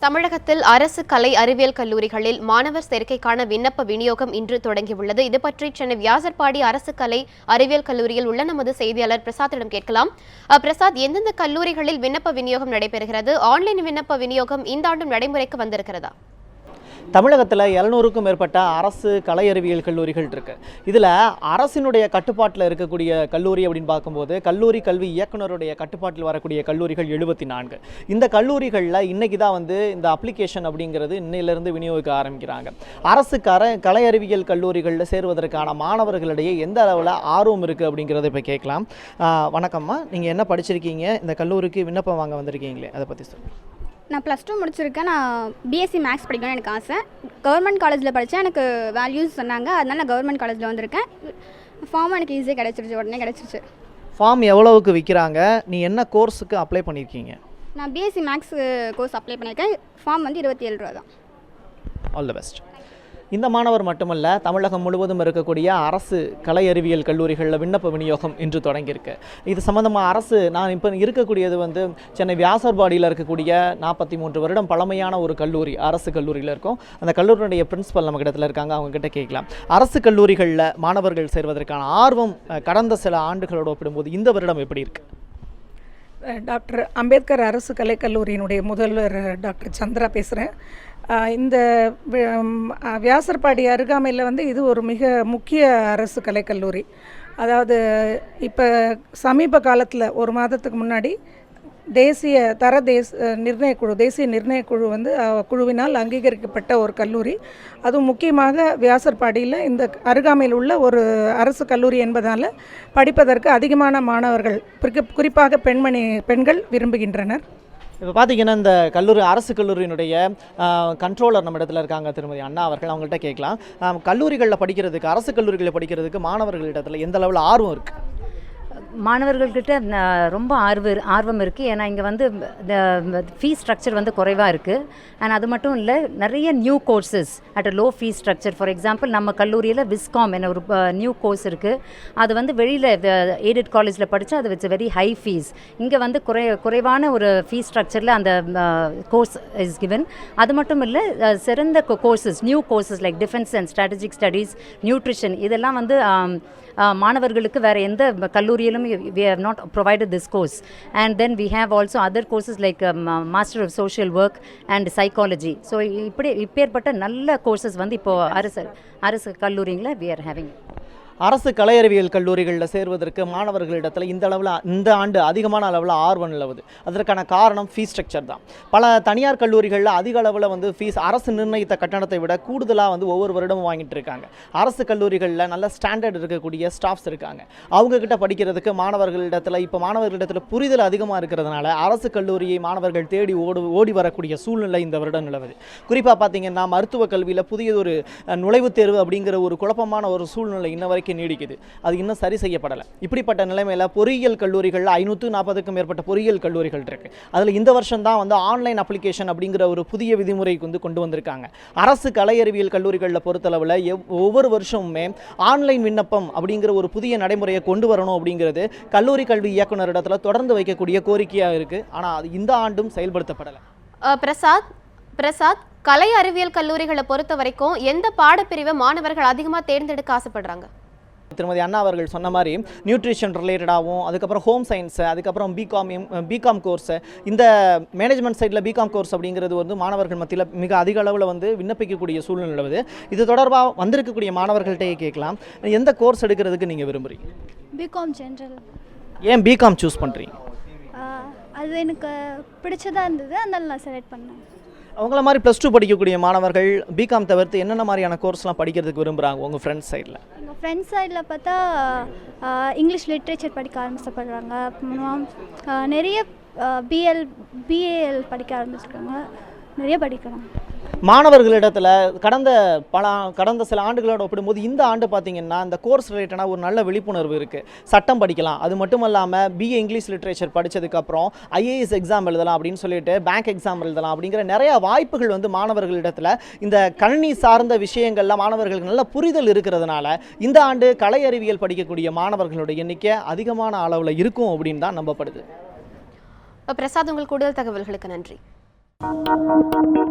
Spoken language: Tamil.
தமிழகத்தில் அரசு கலை அறிவியல் கல்லூரிகளில் மாணவர் சேர்க்கைக்கான விண்ணப்ப விநியோகம் இன்று தொடங்கியுள்ளது. இது பற்றி சென்னை வியாசர்பாடி அரசு கலை அறிவியல் கல்லூரியில் உள்ள நமது செய்தியாளர் பிரசாத்திடம் கேட்கலாம். பிரசாத், எந்தெந்த கல்லூரிகளில் விண்ணப்ப விநியோகம் நடைபெறுகிறது? ஆன்லைன் விண்ணப்ப விநியோகம் இந்த ஆண்டும் நடைமுறைக்கு வந்திருக்கிறதா? தமிழகத்தில் 700க்கும் மேற்பட்ட அரசு கலை அறிவியல் கல்லூரிகள் இருக்குது. இதில் அரசினுடைய கட்டுப்பாட்டில் இருக்கக்கூடிய கல்லூரி அப்படின்னு பார்க்கும்போது கல்லூரி கல்வி இயக்குனருடைய கட்டுப்பாட்டில் வரக்கூடிய கல்லூரிகள் 74. இந்த கல்லூரிகளில் இன்றைக்கி தான் இந்த அப்ளிகேஷன் அப்படிங்கிறது இன்னையிலேருந்து விநியோகிக்க ஆரம்பிக்கிறாங்க. அரசு கலை அறிவியல் கல்லூரிகளில் சேருவதற்கான மாணவர்களிடையே எந்த அளவில் ஆர்வம் இருக்குது அப்படிங்கிறத இப்போ கேட்கலாம். வணக்கம்மா, நீங்கள் என்ன படிச்சிருக்கீங்க? இந்த கல்லூரிக்கு விண்ணப்பம் வாங்க வந்திருக்கீங்களே, அதை பற்றி சொல்லுங்கள். நான் +2 முடிச்சிருக்கேன். நான் பிஎஸ்சி மேக்ஸ் படிக்கணும்னு எனக்கு ஆசை. கவர்மெண்ட் காலேஜில் படித்தேன். எனக்கு வேல்யூஸ் சொன்னாங்க, அதனால நான் கவர்மெண்ட் காலேஜில் வந்திருக்கேன். ஃபார்ம் எனக்கு ஈஸியாக கிடச்சிருச்சு, உடனே கிடச்சிருச்சு. ஃபார்ம் எவ்வளவுக்கு விற்கிறாங்க? நீ என்ன கோர்ஸுக்கு அப்ளை பண்ணியிருக்கீங்க? நான் பிஎஸ்சி மேக்ஸ் கோர்ஸ் அப்ளை பண்ணியிருக்கேன். ஃபார்ம் 27 ரூபா தான். All the best. இந்த மாணவர் மட்டுமல்ல, தமிழகம் முழுவதும் இருக்கக்கூடிய அரசு கலை அறிவியல் கல்லூரிகளில் விண்ணப்ப விநியோகம் இன்று தொடங்கியிருக்கு. இது சம்மந்தமாக நான் இப்போ இருக்கக்கூடியது சென்னை வியாசர்பாடியில் இருக்கக்கூடிய 43 வருடம் பழமையான ஒரு கல்லூரி, அரசு கல்லூரியில் இருக்கும். அந்த கல்லூரியுடைய பிரின்சிபல் நம்ம இடத்துல இருக்காங்க, அவங்ககிட்ட கேட்கலாம். அரசு கல்லூரிகளில் மாணவர்கள் சேர்வதற்கான ஆர்வம் கடந்த சில ஆண்டுகளோடு ஒப்பிடும்போது இந்த வருடம் எப்படி இருக்குது? டாக்டர் அம்பேத்கர் அரசு கலைக்கல்லூரியினுடைய முதல்வர் டாக்டர் சந்திரா பேசுகிறேன். இந்த வியாசர்பாடி அருகாமையில் இது ஒரு மிக முக்கிய அரசு கலைக்கல்லூரி. அதாவது இப்போ சமீப காலத்தில் ஒரு மாதத்துக்கு முன்னாடி தேசிய நிர்ணயக்குழு குழுவினால் அங்கீகரிக்கப்பட்ட ஒரு கல்லூரி. அதுவும் முக்கியமாக வியாசர்பாடியில் இந்த அருகாமையில் உள்ள ஒரு அரசு கல்லூரி என்பதால் படிப்பதற்கு அதிகமான மாணவர்கள், குறிப்பாக பெண்கள் விரும்புகின்றனர். இப்போ பார்த்தீங்கன்னா இந்த அரசு கல்லூரியினுடைய கண்ட்ரோலர் நம்ம இடத்துல இருக்காங்க, திருமதி அண்ணா அவர்கள். அவங்கள்ட்ட கேட்கலாம், கல்லூரிகளில் படிக்கிறதுக்கு, அரசு கல்லூரிகளில் படிக்கிறதுக்கு மாணவர்களிடத்தில் எந்த அளவில் ஆர்வம் இருக்குது? மாணவர்கள்கிட்ட ரொம்ப ஆர்வம் இருக்குது. ஏன்னா இங்கே ஃபீஸ் ஸ்ட்ரக்சர் குறைவாக இருக்குது. அண்ட் அது மட்டும் இல்லை, நிறைய new courses at a low fees structure. For example, நம்ம கல்லூரியில் விஸ்காம் என்ன ஒரு நியூ கோர்ஸ் இருக்குது. அது வெளியில் எய்டட் காலேஜில் படித்தா அது விட்ஸ் வெரி ஹை ஃபீஸ். இங்கே குறைவான ஒரு ஃபீஸ் ஸ்ட்ரக்சரில் அந்த கோர்ஸ் இஸ் கிவன். அது மட்டும் இல்லை, சிறந்த courses, new courses like defence and strategic studies, nutrition, இதெல்லாம் மாணவர்களுக்கு வேறு எந்த கல்லூரியிலும் we have not provided this course. And then we have also other courses like Master of Social Work and Psychology. So இப்பேற்பட்ட நல்ல கோர்சஸ் இப்போ அரசு கல்லூரிகளில் we are having. அரசு கலை அறிவியல் கல்லூரிகளில் சேர்வதற்கு மாணவர்களிடத்தில் இந்த ஆண்டு அதிகமான அளவில் ஆர்வம் நிலவுது. அதற்கான காரணம் ஃபீஸ் ஸ்ட்ரக்சர் தான். பல தனியார் கல்லூரிகளில் அதிக அளவில் ஃபீஸ் அரசு நிர்ணயித்த கட்டணத்தை விட கூடுதலாக ஒவ்வொரு வருடமும் வாங்கிட்டு இருக்காங்க. அரசு கல்லூரிகளில் நல்ல ஸ்டாண்டர்ட் இருக்கக்கூடிய ஸ்டாஃப்ஸ் இருக்காங்க. அவங்கக்கிட்ட படிக்கிறதுக்கு மாணவர்களிடத்தில் புரிதல் அதிகமாக இருக்கிறதுனால அரசு கல்லூரியை மாணவர்கள் தேடி ஓடி வரக்கூடிய சூழ்நிலை இந்த வருடம் நிலவுது. குறிப்பாக பார்த்தீங்கன்னா, மருத்துவ கல்வியில் புதியதொரு நுழைவுத் தேர்வு அப்படிங்கிற ஒரு குழப்பமான ஒரு சூழ்நிலை இன்ன வரைக்கும் நீடிக்குது. அது இன்னும் சரி செய்யப்படலை. இப்படிப்பட்ட நிலைமையில் பொறியியல் கல்லூரிகளில் 540க்கும் மேற்பட்ட பொறியியல் கல்லூரிகள் இருக்கு. அதில் இந்த வருஷம் தான் ஆன்லைன் அப்ளிகேஷன் அப்படிங்கிற ஒரு புதிய விதிமுறை கொண்டு வந்திருக்காங்க. அரசு கலை அறிவியல் கல்லூரிகளில் பொறுத்தளவில் ஒவ்வொரு வருஷமுமே ஆன்லைன் விண்ணப்பம் அப்படிங்கிற ஒரு புதிய நடைமுறையை கொண்டு வரணும் அப்படிங்கிறது கல்லூரி கல்வி இயக்குனரிடத்தில் தொடர்ந்து வைக்கக்கூடிய கோரிக்கையாக இருக்கு. ஆனால் அது இந்த ஆண்டும் செயல்படுத்தப்படலை. பிரசாத், கலை அறிவியல் கல்லூரிகளை பொறுத்த வரைக்கும் எந்த பாடப்பிரிவை மாணவர்கள் அதிகமாக தேர்ந்தெடுக்க ஆசைப்படுறாங்க? திருமதி அண்ணா அவர்கள் சொன்ன மாதிரி நியூட்ரிஷன் ரிலேட்டடாகவும், அதுக்கப்புறம் ஹோம் சயின்ஸ், அதுக்கப்புறம் பிகாம் கோர்ஸ், இந்த மேனேஜ்மெண்ட் சைடில் பிகாம் கோர்ஸ் அப்படிங்கிறது மாணவர்கள் மத்தியில் மிக அதிக அளவில் விண்ணப்பிக்கக்கூடிய சூழ்நிலை நிலவுது. இது தொடர்பாக வந்திருக்கக்கூடிய மாணவர்கள்ட்டே கேட்கலாம், எந்த கோர்ஸ் எடுக்கிறதுக்கு நீங்கள் விரும்புகிறீங்க? BCom general. ஏன் பிகாம் சூஸ் பண்ணுறீங்க? அது எனக்கு பிடிச்சதாக இருந்தது, அதனால நான் செலக்ட் பண்ணேன். அவங்கள மாதிரி +2 படிக்கக்கூடிய மாணவர்கள் பிகாம் தவிர்த்து என்னென்ன மாதிரியான கோர்ஸ்லாம் படிக்கிறதுக்கு விரும்புகிறாங்க உங்கள் ஃப்ரெண்ட்ஸ் சைடில்? எங்கள் ஃப்ரெண்ட்ஸ் சைடில் பார்த்தா இங்கிலீஷ் லிட்ரேச்சர் படிக்க ஆரம்பிச்சப்படுறாங்க. அப்புறம் நிறைய பிஏஎல் படிக்க ஆரம்பிச்சிருக்காங்க. நிறைய படிக்கிறாங்க. மாணவர்களிடத்தில் கடந்த சில ஆண்டுகளோட ஒப்பிடும்போது இந்த ஆண்டு பார்த்தீங்கன்னா இந்த கோர்ஸ் ரிலேட்டடாக ஒரு நல்ல விழிப்புணர்வு இருக்குது. சட்டம் படிக்கலாம், அது மட்டும் இல்லாமல் பிஏ இங்கிலீஷ் லிட்ரேச்சர் படித்ததுக்கப்புறம் ஐஏஎஸ் எக்ஸாம் எழுதலாம் அப்படின்னு சொல்லிட்டு பேங்க் எக்ஸாம் எழுதலாம் அப்படிங்கிற நிறையா வாய்ப்புகள் மாணவர்களிடத்தில் இந்த கணினி சார்ந்த விஷயங்களில் மாணவர்களுக்கு நல்ல புரிதல் இருக்கிறதுனால இந்த ஆண்டு கலை அறிவியல் படிக்கக்கூடிய மாணவர்களுடைய எண்ணிக்கை அதிகமான அளவில் இருக்கும் அப்படின்னு தான் நம்பப்படுது. பிரசாத், உங்கள் கூடுதல் தகவல்களுக்கு நன்றி. நன்றி